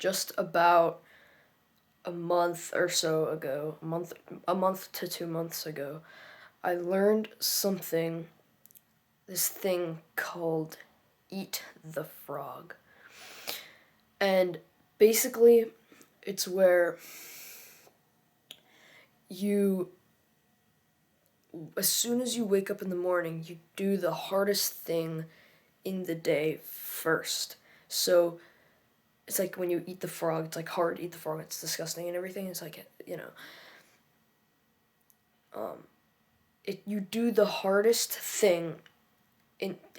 just about a month or so ago, a month to 2 months ago, I learned this thing called Eat the Frog. And basically, it's where you, as soon as you wake up in the morning, you do the hardest thing in the day first. So it's like when you eat the frog, it's like hard to eat the frog, it's disgusting and everything. It's like, you do the hardest thing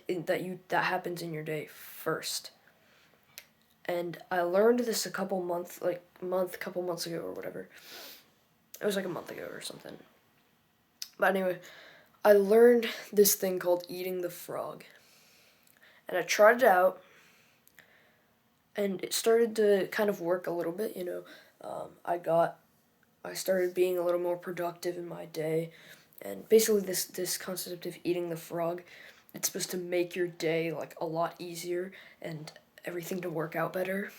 that happens in your day first. And I learned this couple months ago or whatever. It was like a month ago or something. But anyway, I learned this thing called eating the frog. And I tried it out, and it started to kind of work a little bit, I started being a little more productive in my day. And basically this concept of eating the frog, it's supposed to make your day like a lot easier and everything to work out better.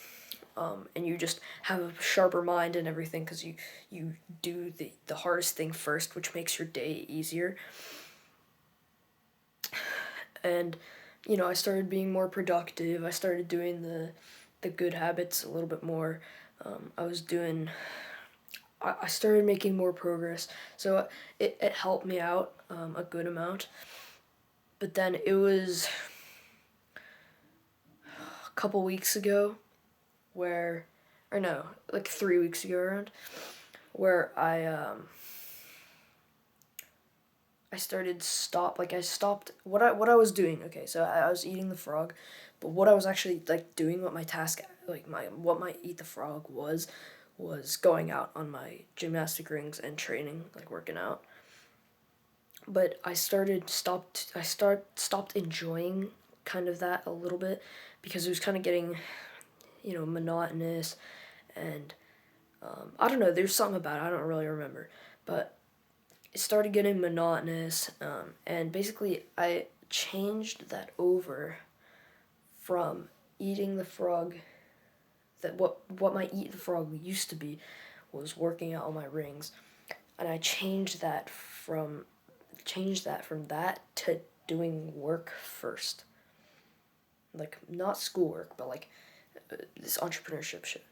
And you just have a sharper mind and everything because you do the hardest thing first, which makes your day easier. And I started being more productive. I started doing the good habits a little bit more. I started making more progress, so it helped me out a good amount. But then it was a couple weeks ago where, or no, like 3 weeks ago around, where I stopped what I was doing. Okay, so I was eating the frog, but what I was actually like doing, what my task, like my eat the frog was going out on my gymnastic rings and training, like working out. But I stopped enjoying kind of that a little bit because it was kind of getting, monotonous. And I don't know, there's something about it, I don't really remember, but it started getting monotonous. And basically I changed that over from eating the frog, that what my eat the frog used to be was working out on my rings. And I changed that from that to doing work first. Like, not schoolwork, but like this entrepreneurship shit.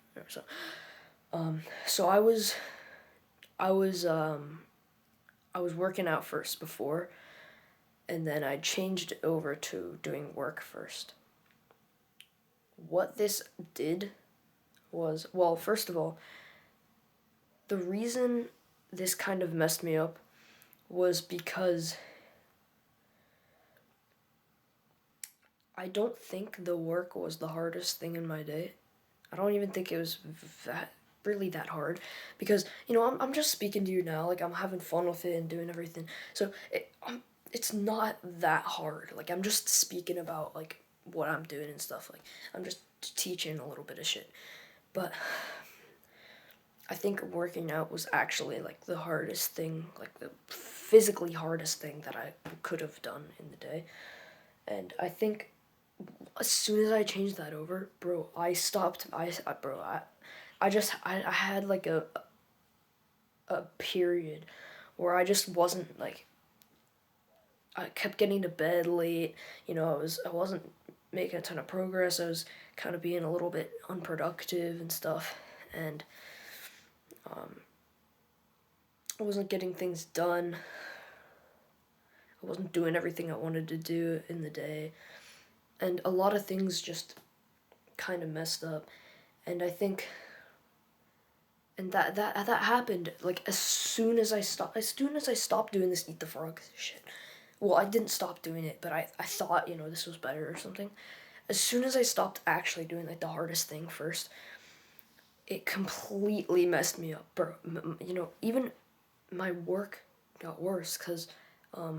So I was working out first before, and then I changed over to doing work first. What this did was, well, first of all, the reason this kind of messed me up was because I don't think the work was the hardest thing in my day. I don't even think it was really that hard, because I'm just speaking to you now, like I'm having fun with it and doing everything. So it's not that hard. Like, I'm just speaking about like what I'm doing and stuff. Like, I'm just teaching a little bit of shit. But I think working out was actually like the hardest thing, like the physically hardest thing that I could have done in the day. And I think as soon as I changed that over, bro, I stopped. I had like a period where I just wasn't like, I kept getting to bed late. I wasn't making a ton of progress. I was kind of being a little bit unproductive and stuff, and I wasn't getting things done. I wasn't doing everything I wanted to do in the day, and a lot of things just kind of messed up. And I think, and that happened like as soon as I stopped doing this eat the frog shit. Well, I didn't stop doing it, but I thought, this was better or something. As soon as I stopped actually doing like the hardest thing first, it completely messed me up, bro. Even my work got worse because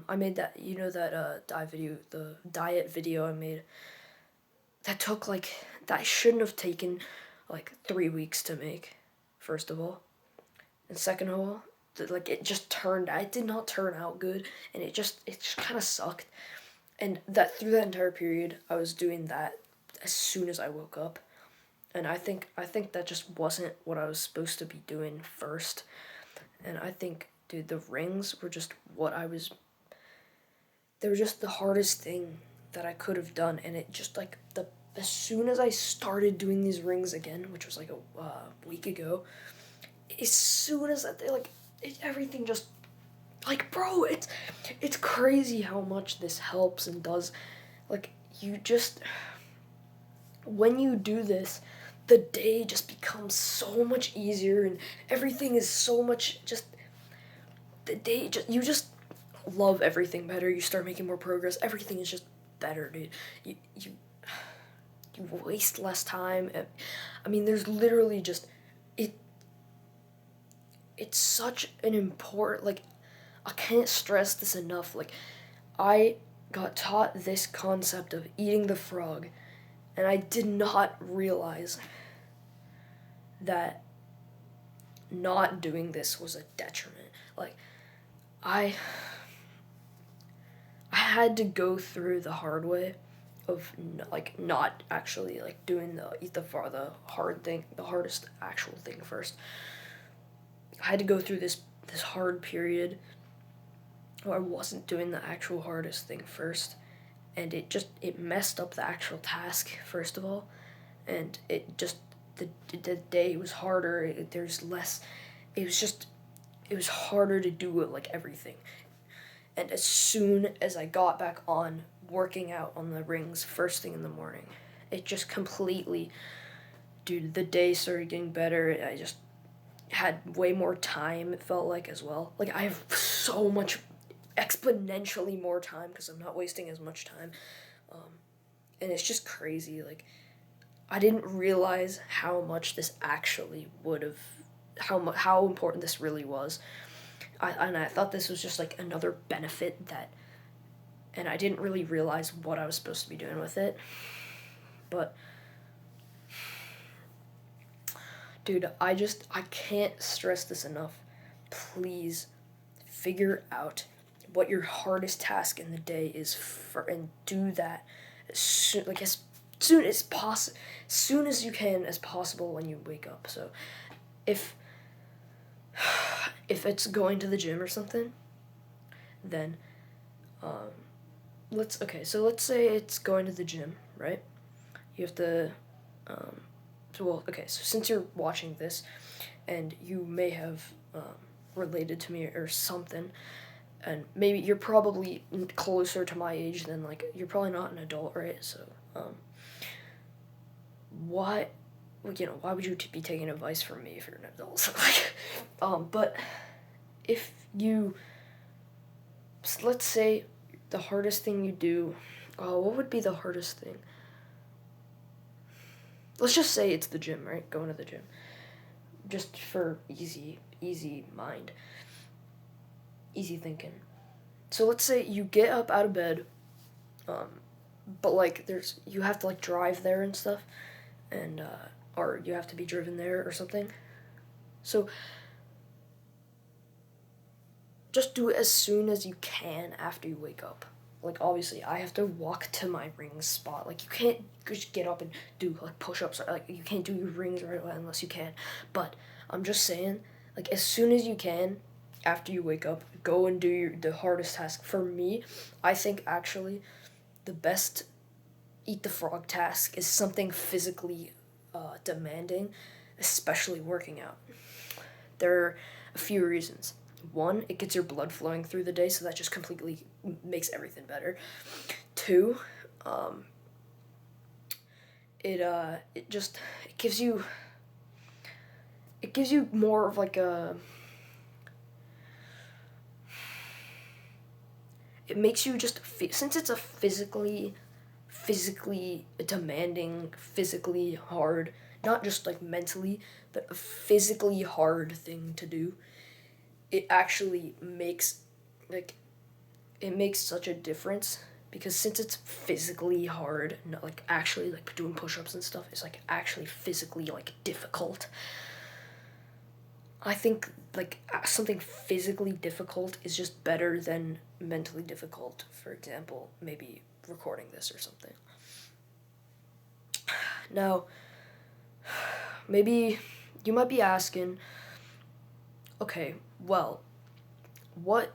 I made that, the diet video I made. That shouldn't have taken like 3 weeks to make, first of all. And second of all, it did not turn out good, and it just kind of sucked. And that through that entire period, I was doing that as soon as I woke up. And I think that just wasn't what I was supposed to be doing first. And I think, dude, the rings were just what I was. They were just the hardest thing that I could have done, and it just like the as soon as I started doing these rings again, which was like a week ago, as soon as that, everything just like, bro, it's crazy how much this helps and does. Like, you just when you do this, the day just becomes so much easier, and everything is so much just the day just you just love everything better. You start making more progress. Everything is just better, dude. You you waste less time. I mean, there's literally just it. It's such an important, like, I can't stress this enough. Like, I got taught this concept of eating the frog, and I did not realize that not doing this was a detriment. Like, I I had to go through the hard way of like not actually like doing the eat the frog, the hard thing, the hardest actual thing first. I had to go through this hard period where I wasn't doing the actual hardest thing first, and it messed up the actual task first of all, and it just the day was harder. There's less. It was just it was harder to do it, like everything. And as soon as I got back on working out on the rings first thing in the morning, it just completely, dude, the day started getting better. I just had way more time, it felt like, as well. Like, I have so much, exponentially more time because I'm not wasting as much time. And it's just crazy. Like, I didn't realize how much this actually would have, how important this really was. I thought this was just like another benefit and I didn't really realize what I was supposed to be doing with it. But, dude, I can't stress this enough. Please figure out what your hardest task in the day is and do that as soon as possible, as soon as you can as possible when you wake up. So, if if it's going to the gym or something, then let's say it's going to the gym, right? You have to so since you're watching this and you may have related to me or something, and maybe you're probably closer to my age than, like, you're probably not an adult, right? So why why would you be taking advice from me if you're an adult? But if you, let's say the hardest thing you do, what would be the hardest thing? Let's just say it's the gym, right? Going to the gym. Just for easy mind. Easy thinking. So let's say you get up out of bed, but like you have to like drive there and stuff, and or you have to be driven there or something. So just do it as soon as you can after you wake up. Like, obviously, I have to walk to my rings spot. Like, you can't just get up and do, like, push-ups. Or, like, you can't do your rings right away unless you can. But I'm just saying, like, as soon as you can, after you wake up, go and do the hardest task. For me, I think, actually, the best eat the frog task is something physically demanding, especially working out. There are a few reasons. One, it gets your blood flowing through the day, so that just completely makes everything better. Two, it just it gives you more of like a, it makes you just since it's a physically demanding, physically hard, not just like mentally, but a physically hard thing to do. It actually makes, like, it makes such a difference, because since it's physically hard, not like actually like doing push-ups and stuff is like actually physically like difficult. I think like something physically difficult is just better than mentally difficult. For example, maybe recording this or something. Now, maybe you might be asking, okay, well, what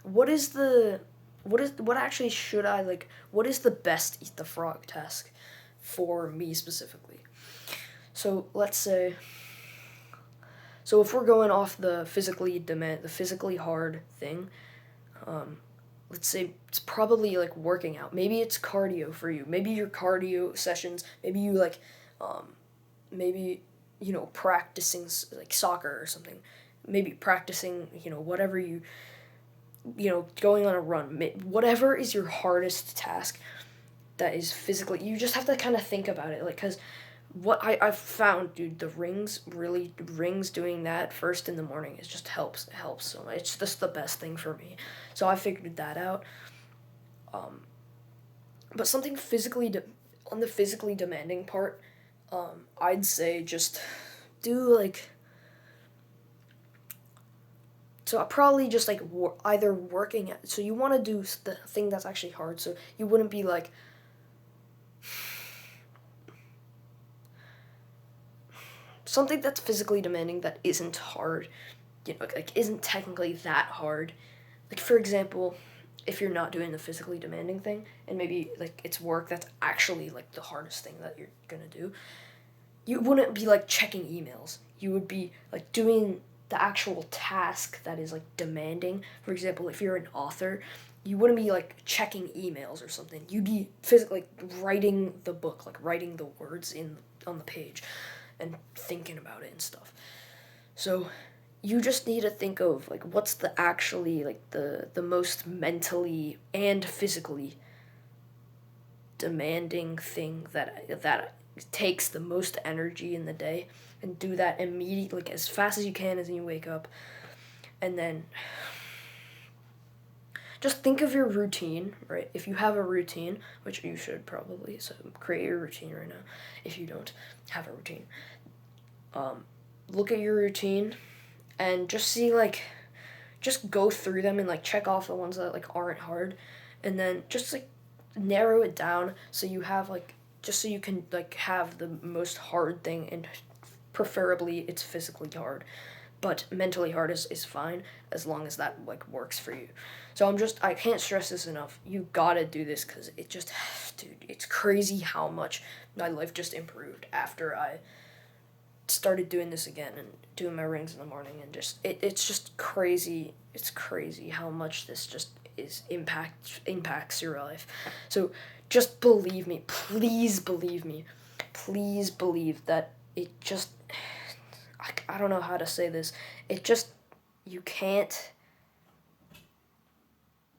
what is the what actually should I like what is the best eat the frog task for me specifically? So let's say, so if we're going off the physically hard thing, um, let's say it's probably like working out. Maybe it's cardio for you. Maybe your cardio sessions. Maybe you like, um, maybe practicing like soccer or something. Maybe practicing whatever going on a run. Whatever is your hardest task that is physically. You just have to kind of think about it, like, because I've found, dude, rings doing that first in the morning is just helps so much. It's just the best thing for me. So I figured that out. Um, but something on the physically demanding part, I'd say just do like. So I probably just like either working at. So you want to do the thing that's actually hard. So you wouldn't be like. Something that's physically demanding that isn't hard, like isn't technically that hard. Like for example, if you're not doing the physically demanding thing and maybe like it's work that's actually like the hardest thing that you're gonna do, you wouldn't be like checking emails. You would be like doing the actual task that is like demanding. For example, if you're an author, you wouldn't be like checking emails or something. You'd be physically like writing the book, like writing the words in on the page and thinking about it and stuff. So you just need to think of like what's the actually like the most mentally and physically demanding thing that takes the most energy in the day, and do that immediately, like as fast as you can as you wake up. And then just think of your routine, right? If you have a routine, which you should probably, so create your routine right now if you don't have a routine. Look at your routine and just see like just go through them and like check off the ones that like aren't hard, and then just like narrow it down so you have like just so you can like have the most hard thing, and preferably it's physically hard, but mentally hard is fine as long as that like works for you. So I can't stress this enough. You gotta do this because it just, dude, it's crazy how much my life just improved after I started doing this again and doing my rings in the morning, and just it's just crazy. It's crazy how much this just impacts your life. So just believe me, please believe me, please believe that it just, I don't know how to say this. It just, you can't,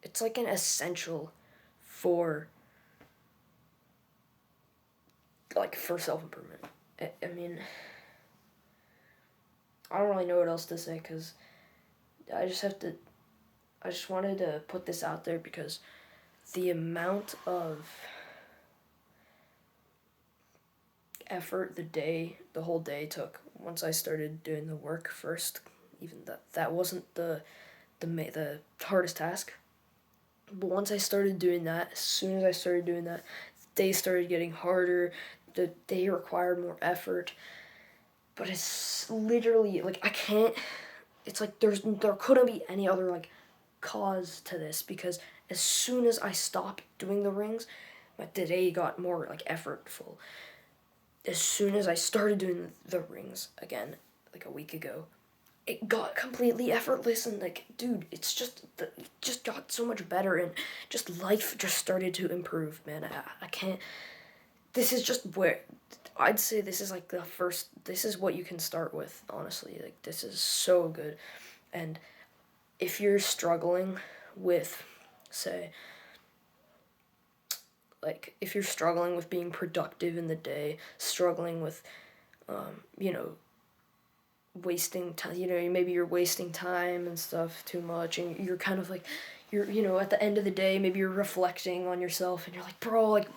it's like an essential for for self-improvement. I mean, I don't really know what else to say because I just have to. I just wanted to put this out there because the amount of effort the whole day took once I started doing the work first, even that wasn't the hardest task. But once I started doing that, as soon as I started doing that, the day started getting harder. The day required more effort. But it's literally like I can't. It's like there couldn't be any other like cause to this, because as soon as I stopped doing the rings, my day got more like effortful. As soon as I started doing the rings again, like a week ago, it got completely effortless, and like, dude, it just got so much better, and just life just started to improve, man. I can't. This is just where I'd say this is like the first. This is what you can start with, honestly. Like this is so good, and if you're struggling with, say, like if you're struggling with being productive in the day, struggling with, you know, wasting time, maybe you're wasting time and stuff too much, and you're kind of like, at the end of the day, maybe you're reflecting on yourself and you're like, bro, like,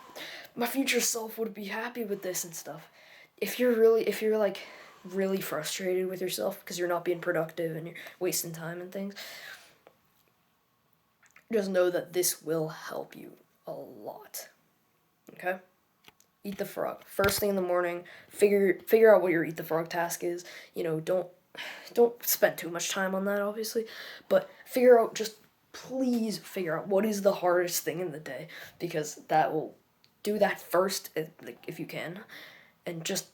my future self would be happy with this and stuff. If you're like really frustrated with yourself because you're not being productive and you're wasting time and things, just know that this will help you a lot. Okay? eat the frog first thing in the morning. Figure out what your eat the frog task is. Don't spend too much time on that, obviously, but please figure out what is the hardest thing in the day, because that will do that first, if you can, and just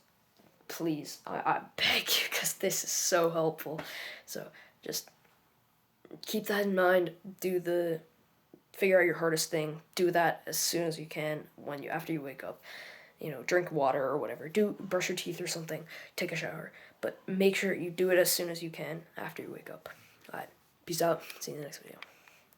please, I beg you, because this is so helpful. So just keep that in mind. Figure out your hardest thing. Do that as soon as you can after you wake up. Drink water or whatever. Brush your teeth or something. Take a shower. But make sure you do it as soon as you can after you wake up. Alright, peace out. See you in the next video.